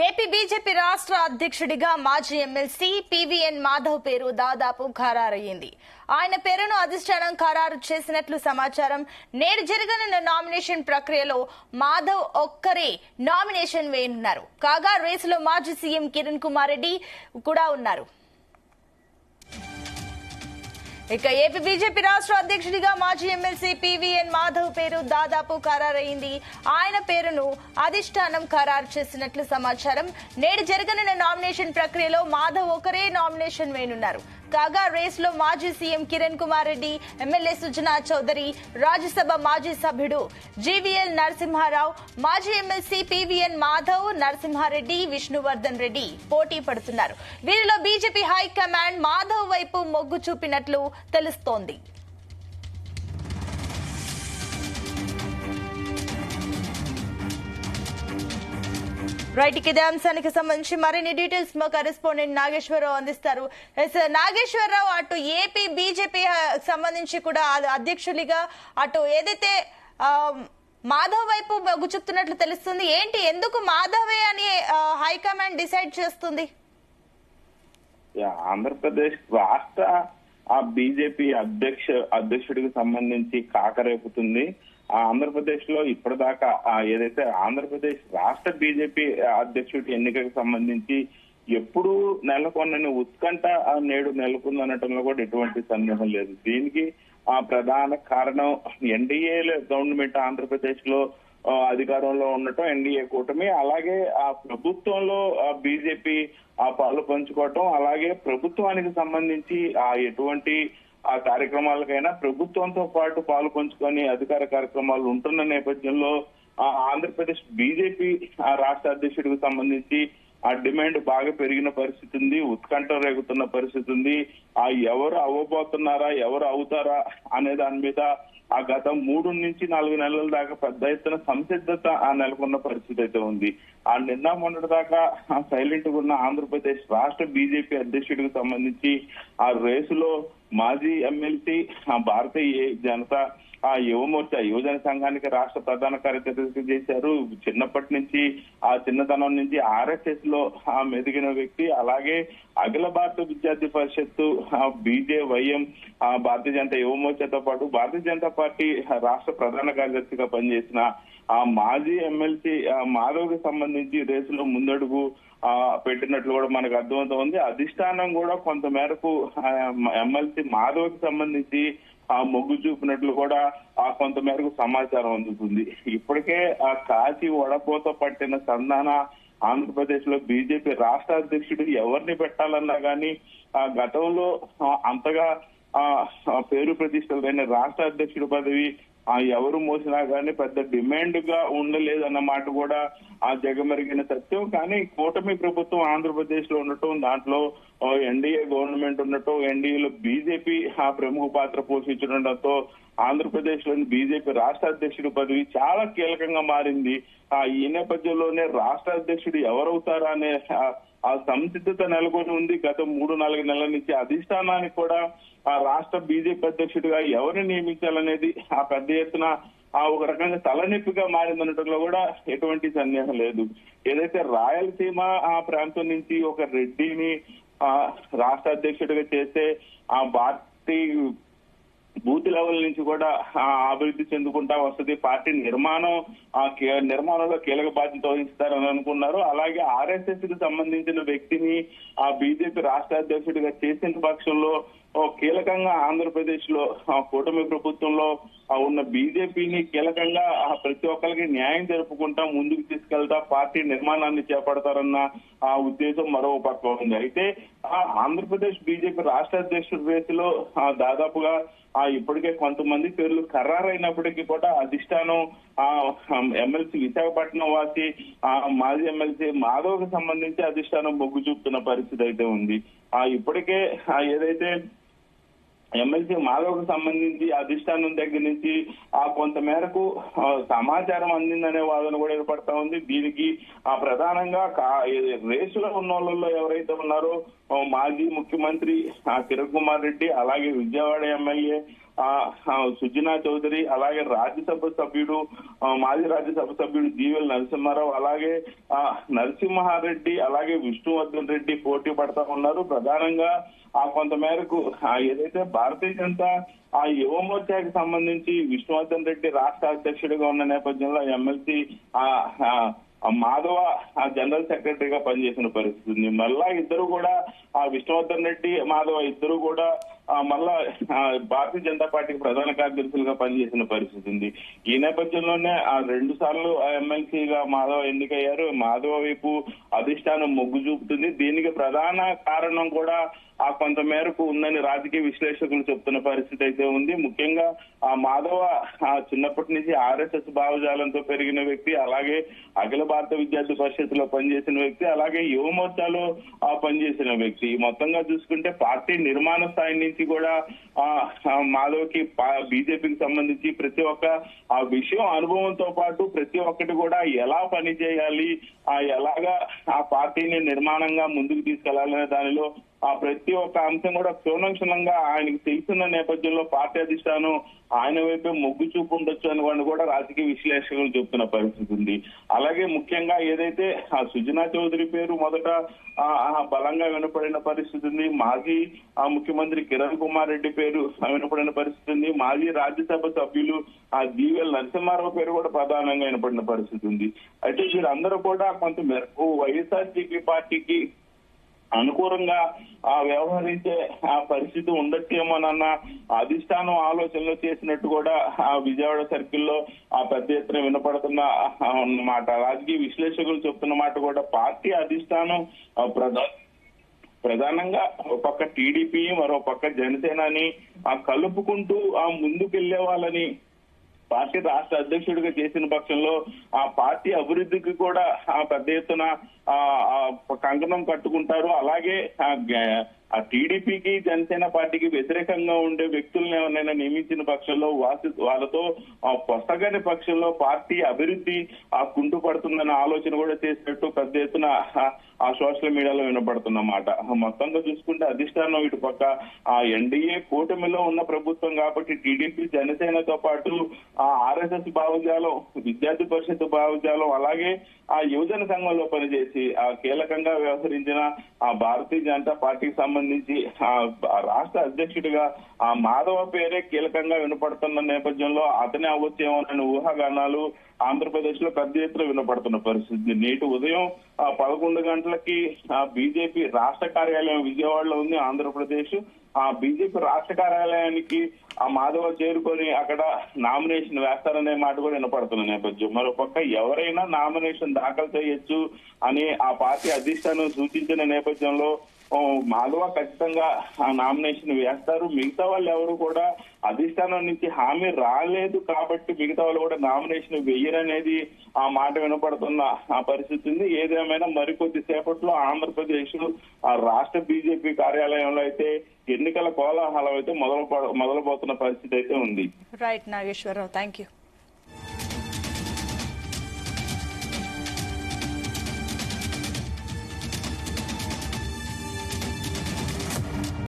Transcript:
AP BJP రాష్ట్ర అధ్యక్షుడిగా మాజీ ఎమ్మెల్సీ పీవీఎన్ మాధవ్ పేరు దాదాపు ఖరారయ్యింది. ఆయన పేరును అధిష్టానం ఖరారు చేసినట్లు సమాచారం. నేడు జరగనున్న నామినేషన్ ప్రక్రియలో మాధవ్ ఒక్కరే నామినేషన్ వేయనున్నారు. కాగా రేసులో మాజీ సీఎం కిరణ్ కుమార్ రెడ్డి కూడా ఉన్నారు. ఇక ఏపీ బీజేపీ రాష్ట్ర అధ్యక్షుడిగా మాజీ ఎమ్మెల్సీ పీవీఎన్ మాధవ్ పేరు దాదాపు ఖరారైంది. ఆయన పేరును అధిష్టానం ఖరారు చేసినట్లు సమాచారం. నేడు జరగనున్న నామినేషన్ ప్రక్రియలో మాధవ్ ఒకరే నామినేషన్ వేయనున్నారు. కాగా రేసులో మాజీ సీఎం కిరణ్ కుమార్ రెడ్డి, ఎమ్మెల్యే సుజనా చౌదరి, రాజ్యసభ మాజీ సభ్యుడు జీవీఎల్ నరసింహారావు, మాజీ ఎమ్మెల్సీ పీవీఎన్ మాధవ్, నరసింహారెడ్డి, విష్ణువర్ధన్ రెడ్డి పోటీ పడుతున్నారు. వీరిలో బీజేపీ హైకమాండ్ మాధవ్ వైపు మొగ్గు చూపినట్లు తెలుస్తోంది. రైట్, ఇదే అంశానికి సంబంధించి మరిన్ని డీటెయిల్స్ మా కరెస్పాండెంట్ నాగేశ్వరరావు అందిస్తారు. నాగేశ్వరరావు, అటు ఏపీ బీజేపీ సంబంధించి కూడా అధ్యక్షులుగా అటు ఏదైతే మాధవ్ వైపు మొగ్గు చూపుతున్నట్లు తెలుస్తుంది. ఏంటి, ఎందుకు మాధవే అని హైకమాండ్ డిసైడ్ చేస్తుంది? ఆంధ్రప్రదేశ్ రాష్ట్ర బీజేపీ అధ్యక్షుడికి సంబంధించి కాకరేపుతుంది. ఆంధ్రప్రదేశ్ లో ఇప్పటిదాకా ఏదైతే ఆంధ్రప్రదేశ్ రాష్ట్ర బీజేపీ అధ్యక్షుడి ఎన్నికకు సంబంధించి ఎప్పుడు నెలకొన్న ఉత్కంఠ నేడు నెలకొందనటంలో కూడా ఎటువంటి సందేహం లేదు. దీనికి ప్రధాన కారణం ఎన్డీఏ గవర్నమెంట్ ఆంధ్రప్రదేశ్ లో అధికారంలో ఉండటం, ఎన్డీఏ కూటమి, అలాగే ఆ ప్రభుత్వంలో బీజేపీ పాలు పంచుకోవటం, అలాగే ప్రభుత్వానికి సంబంధించి ఎటువంటి కార్యక్రమాలకైనా ప్రభుత్వంతో పాటు పాలు పంచుకొని అధికార కార్యక్రమాలు ఉంటున్న నేపథ్యంలో ఆంధ్రప్రదేశ్ బీజేపీ రాష్ట్ర అధ్యక్షుడికి సంబంధించి డిమాండ్ బాగా పెరిగిన పరిస్థితి ఉంది, ఉత్కంఠ రేగుతున్న పరిస్థితి ఉంది. ఎవరు అవ్వబోతున్నారా, ఎవరు అవుతారా అనే దాని మీద గత 3 నుంచి 4 నెలల దాకా పెద్ద ఎత్తున సంసిద్ధత నెలకొన్న పరిస్థితి అయితే ఉంది. నిన్న మొన్నటి దాకా సైలెంట్ గా ఉన్న ఆంధ్రప్రదేశ్ రాష్ట్ర బీజేపీ అధ్యక్షుడికి సంబంధించి రేసులో మాజీ ఎమ్మెల్సీ భారతీయ జనతా యువమోర్చా యువజన సంఘానికి రాష్ట్ర ప్రధాన కార్యదర్శి చేశారు. చిన్నప్పటి నుంచి చిన్నతనం నుంచి ఆర్ఎస్ఎస్ లో మెదిగిన వ్యక్తి, అలాగే అఖిల భారత విద్యార్థి పరిషత్తు, బీజేవైఎం, భారతీయ జనతా యువమోర్చాతో పాటు భారతీయ జనతా పార్టీ రాష్ట్ర ప్రధాన కార్యదర్శిగా పనిచేసిన మాజీ ఎమ్మెల్సీ మాధవ్ కి సంబంధించి రేసులో ముందడుగు పెట్టినట్లు కూడా మనకు అర్థమవుతోంది. అధిష్టానం కూడా కొంత మేరకు ఎమ్మెల్సీ మాధవ్ కి సంబంధించి మొగ్గు చూపినట్లు కూడా కొంత మేరకు సమాచారం అందుతుంది. ఇప్పటికే కాచి వడపోత పట్టిన సంధాన ఆంధ్రప్రదేశ్ లో బీజేపీ రాష్ట్ర అధ్యక్షుడు ఎవరిని పెట్టాలన్నా గానీ గతంలో అంతగా పేరు ప్రతిష్టలైన రాష్ట్ర అధ్యక్షుడి పదవి ఎవరు మోసినా గానీ పెద్ద డిమాండ్ గా ఉండలేదన్న మాట కూడా జగమెరిగిన సత్యం. కానీ కూటమి ప్రభుత్వం ఆంధ్రప్రదేశ్ లో ఉండటం, దాంట్లో ఎన్డీఏ గవర్నమెంట్ ఉండటం, ఎన్డీఏలో బీజేపీ ప్రముఖ పాత్ర పోషించడంతో ఆంధ్రప్రదేశ్ లోని బీజేపీ రాష్ట్ర అధ్యక్షుడి పదవి చాలా కీలకంగా మారింది. ఈ నేపథ్యంలోనే రాష్ట్ర అధ్యక్షుడు ఎవరవుతారా అనే సంసిద్ధత నెలకొని ఉంది. గత 3-4 నెలల నుంచి అధిష్టానానికి కూడా రాష్ట్ర బీజేపీ అధ్యక్షుడిగా ఎవరిని నియమించాలనేది పెద్ద ఎత్తున ఒక రకంగా తలనొప్పిగా మారిందనటంలో కూడా ఎటువంటి సందేహం లేదు. ఏదైతే రాయలసీమ ప్రాంతం నుంచి ఒక రెడ్డిని రాష్ట్ర అధ్యక్షుడిగా చేస్తే పార్టీ బూత్ లెవెల్ నుంచి కూడా అభివృద్ధి చెందుకుంటా వస్తుంది, పార్టీ నిర్మాణంలో కీలక బాధ్యత వహిస్తారని అనుకున్నారు. అలాగే ఆర్ఎస్ఎస్ కి సంబంధించిన వ్యక్తిని బీజేపీ రాష్ట్ర అధ్యక్షుడిగా చేసిన పక్షంలో కీలకంగా ఆంధ్రప్రదేశ్ లో కూటమి ప్రభుత్వంలో ఉన్న బీజేపీని కీలకంగా ప్రతి ఒక్కరికి న్యాయం జరుపుకుంటా ముందుకు తీసుకెళ్తా పార్టీ నిర్మాణాన్ని చేపడతారన్న ఉద్దేశం మరో పక్క ఉంది. అయితే ఆంధ్రప్రదేశ్ బీజేపీ రాష్ట్ర అధ్యక్షుడి రేసులో దాదాపుగా ఇప్పటికే కొంతమంది పేర్లు ఖరారైనప్పటికీ కూడా అధిష్టానం ఎమ్మెల్సీ విశాఖపట్నం వాసి మాజీ ఎమ్మెల్సీ మాధవ్ కి సంబంధించి అధిష్టానం మొగ్గు చూపుతున్న పరిస్థితి అయితే ఉంది. ఇప్పటికే ఏదైతే ఎమ్మెల్సీ మాధవ్కు సంబంధించి అధిష్టానం దగ్గర నుంచి కొంత మేరకు సమాచారం అందిందనే వాదన కూడా ఏర్పడతా ఉంది. దీనికి ప్రధానంగా రేసులో ఉన్న వాళ్ళలో ఎవరైతే ఉన్నారో మాజీ ముఖ్యమంత్రి కిరణ్ కుమార్ రెడ్డి, అలాగే విజయవాడ ఎమ్మెల్యే సుజనా చౌదరి, అలాగే రాజ్యసభ సభ్యుడు మాజీ రాజ్యసభ సభ్యుడు జీవెల్ నరసింహారావు, అలాగే నరసింహారెడ్డి, అలాగే విష్ణువర్ధన్ రెడ్డి పోటీ పడతా ఉన్నారు. ప్రధానంగా కొంత మేరకు ఏదైతే భారతీయ జనతా యువ మోర్చాకి సంబంధించి విష్ణువర్ధన్ రెడ్డి రాష్ట్ర అధ్యక్షుడిగా ఉన్న నేపథ్యంలో ఎమ్మెల్సీ మాధవ జనరల్ సెక్రటరీగా పనిచేసిన పరిస్థితి ఉంది. మళ్ళా ఇద్దరు కూడా విష్ణువర్ధన్ రెడ్డి, మాధవ ఇద్దరు కూడా మళ్ళా భారతీయ జనతా పార్టీకి ప్రధాన కార్యదర్శులుగా పనిచేసిన పరిస్థితి ఉంది. ఈ నేపథ్యంలోనే 2 సార్లు ఎమ్మెల్సీగా మాధవ ఎన్నికయ్యారు. మాధవ వైపు అధిష్టానం మొగ్గు చూపుతుంది. దీనికి ప్రధాన కారణం కూడా కొంత మేరకు ఉందని రాజకీయ విశ్లేషకులు చెప్తున్న పరిస్థితి అయితే ఉంది. ముఖ్యంగా మాధవ చిన్నప్పటి నుంచి ఆర్ఎస్ఎస్ భావజాలంతో పెరిగిన వ్యక్తి, అలాగే అఖిల భారత విద్యార్థి పరిషత్ లో పనిచేసిన వ్యక్తి, అలాగే యువ మోర్చాలో పనిచేసిన వ్యక్తి. మొత్తంగా చూసుకుంటే పార్టీ నిర్మాణ స్థాయి నుంచి కూడా మాధవ్కి బీజేపీకి సంబంధించి ప్రతి ఒక్క విషయం అనుభవంతో పాటు ప్రతి ఒక్కటి కూడా ఎలా పనిచేయాలి, ఎలాగా ఆ పార్టీని నిర్మాణంగా ముందుకు తీసుకెళ్లాలనే దానిలో ప్రతి ఒక్క అంశం కూడా క్షుణ్ణంగా ఆయనకు తెలిసిన నేపథ్యంలో పార్టీ అధిష్టానం ఆయన వైపే మొగ్గు చూపు ఉండొచ్చు అని కూడా రాజకీయ విశ్లేషకులు చెప్తున్న పరిస్థితి ఉంది. అలాగే ముఖ్యంగా ఏదైతే సుజనా చౌదరి పేరు మొదట బలంగా వినపడిన పరిస్థితి ఉంది. మాజీ ముఖ్యమంత్రి కిరణ్ కుమార్ రెడ్డి పేరు వినపడిన పరిస్థితి ఉంది. మాజీ రాజ్యసభ సభ్యులు జీవెల్ నరసింహారావు పేరు కూడా ప్రధానంగా వినపడిన పరిస్థితి ఉంది. అయితే వీరందరూ కూడా కొంత మేరకు వైఎస్ఆర్సీపీ పార్టీకి అనుకూలంగా వ్యవహరించే పరిస్థితి ఉండొచ్చేమోనన్న అధిష్టానం ఆలోచనలు చేసినట్టు కూడా విజయవాడ సర్కిల్లో పెద్ద ఎత్తున వినపడుతున్న మాట. రాజకీయ విశ్లేషకులు చెప్తున్న మాట కూడా పార్టీ అధిష్టానం ప్రధానంగా ఒక పక్క టీడీపీ, మరో పక్క జనసేనని కలుపుకుంటూ ముందుకెళ్లే వాళ్ళని పార్టీ రాష్ట్ర అధ్యక్షుడిగా చేసిన పక్షంలో ఆ పార్టీ అభివృద్ధికి కూడా పెద్ద ఎత్తున కంకణం కట్టుకుంటారు. అలాగే టీడీపీకి జనసేన పార్టీకి వ్యతిరేకంగా ఉండే వ్యక్తులను ఎవరైనా నియమించిన పక్షంలో వాళ్ళతో పొసగని పక్షంలో పార్టీ అభివృద్ధి కుంటుపడుతుందన్న ఆలోచన కూడా చేసినట్టు పెద్ద ఎత్తున సోషల్ మీడియాలో వినపడుతున్నమాట. మొత్తంగా చూసుకుంటే అధిష్టానం ఇటు పక్క ఎన్డీఏ కూటమిలో ఉన్న ప్రభుత్వం కాబట్టి టీడీపీ జనసేనతో పాటు ఆర్ఎస్ఎస్ భావజాలం, విద్యార్థి పరిషత్ భావజాలం, అలాగే యువజన సంఘంలో పనిచేసి కీలకంగా వ్యవహరించిన భారతీయ జనతా పార్టీకి సంబంధించి రాష్ట్ర అధ్యక్షుడిగా మాధవ పేరే కీలకంగా వినపడుతున్న నేపథ్యంలో అతనే అవ్వచ్చేమోనని ఊహాగానాలు ఆంధ్రప్రదేశ్ లో పెద్ద ఎత్తున వినపడుతున్న పరిస్థితి. నేటి ఉదయం 11 గంటలకి బీజేపీ రాష్ట్ర కార్యాలయం విజయవాడలో ఉంది ఆంధ్రప్రదేశ్. బీజేపీ రాష్ట్ర కార్యాలయానికి మాధవ చేరుకొని అక్కడ నామినేషన్ వేస్తారనే మాట కూడా వినపడుతున్న నేపథ్యం. మరోపక్క ఎవరైనా నామినేషన్ దాఖలు చేయొచ్చు అని ఆ పార్టీ అధిష్టానం సూచించిన నేపథ్యంలో మాధవ ఖచ్చితంగా నామినేషన్ వేస్తారు. మిగతా వాళ్ళు ఎవరు కూడా అధిష్టానం నుంచి హామీ రాలేదు కాబట్టి మిగతా వాళ్ళు కూడా నామినేషన్ వేయరనేది ఆ మాట వినపడుతున్న పరిస్థితి ఉంది. ఏదేమైనా మరికొద్ది సేపట్లో ఆంధ్రప్రదేశ్ రాష్ట్ర బీజేపీ కార్యాలయంలో అయితే ఎన్నికల కోలాహలం అయితే మొదలుపోతున్న పరిస్థితి అయితే ఉంది. Right Nageswara Rao, thank you.